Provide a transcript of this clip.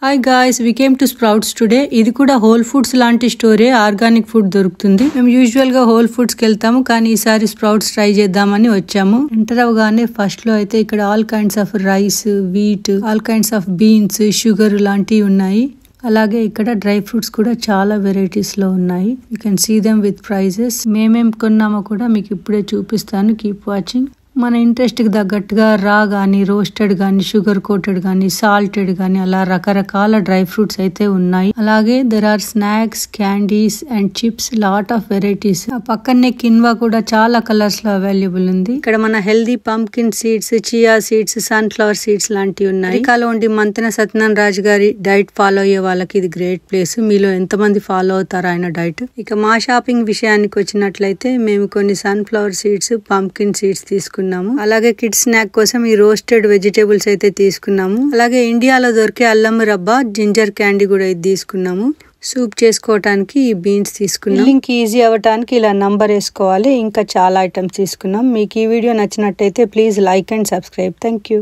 Hi guys, we came to sprouts today. ఇది కూడా whole foods లాంటి స్టోరే. ఆర్గానిక్ ఫుడ్ దొరుకుతుంది. మేము యూజువల్ గా హోల్ ఫుడ్స్ కి వెళ్తాము, కానీ ఈసారి స్ప్రౌట్స్ ట్రై చేద్దామని వచ్చాము. ఎంటర్ అవగానే ఫస్ట్ లో అయితే ఇక్కడ all kinds of rice, wheat, all kinds of beans, sugar లాంటివి ఉన్నాయి. అలాగే ఇక్కడ డ్రై ఫ్రూట్స్ కూడా చాలా వెరైటీస్ లో ఉన్నాయి. You can see them with prices. మేమేం కొన్నామో కూడా మీకు ఇప్పుడే చూపిస్తాను. Keep watching. మన ఇంట్రెస్ట్ కి తగ్గట్టుగా రా గానీ, రోస్టెడ్ గానీ, షుగర్ కోటెడ్ గానీ, సాల్టెడ్ గానీ అలా రకరకాల డ్రై ఫ్రూట్స్ అయితే ఉన్నాయి. అలాగే there are snacks, candies and chips, lot of varieties. ఆ పక్కనే కిన్వా కూడా చాలా కలర్స్ లో అవైలబుల్ ఉంది. ఇక్కడ మన healthy pumpkin seeds, chia seeds, sunflower seeds లాంటివి ఉన్నాయి. అమెరికాలో ఉండి మంతెన సత్యనారాయణ రాజు గారి డైట్ ఫాలో అయ్యే వాళ్ళకి ఇది గ్రేట్ ప్లేస్. మీలో ఎంతమంది ఫాలో అవుతారు ఆయన డైట్? ఇక మా షాపింగ్ విషయానికి వచ్చినట్లయితే మేము కొన్ని సన్ఫ్లవర్ సీడ్స్, పంప్కిన్ సీడ్స్ తీసుకున్నాము. అలాగే కిడ్స్ స్నాక్ కోసం ఈ రోస్టెడ్ వెజిటేబుల్స్ అయితే తీసుకున్నాము. అలాగే ఇండియాలో దొరికే అల్లం రబ్బా, జింజర్ క్యాండీ కూడా ఇది తీసుకున్నాము. సూప్ చేసుకోవటానికి ఈ బీన్స్ తీసుకున్నాం. లింక్ ఈజీ అవ్వటానికి ఇలా నంబర్ వేసుకోవాలి. ఇంకా చాలా ఐటమ్స్ తీసుకున్నాం. మీకు ఈ వీడియో నచ్చినట్టయితే please like and subscribe. Thank you.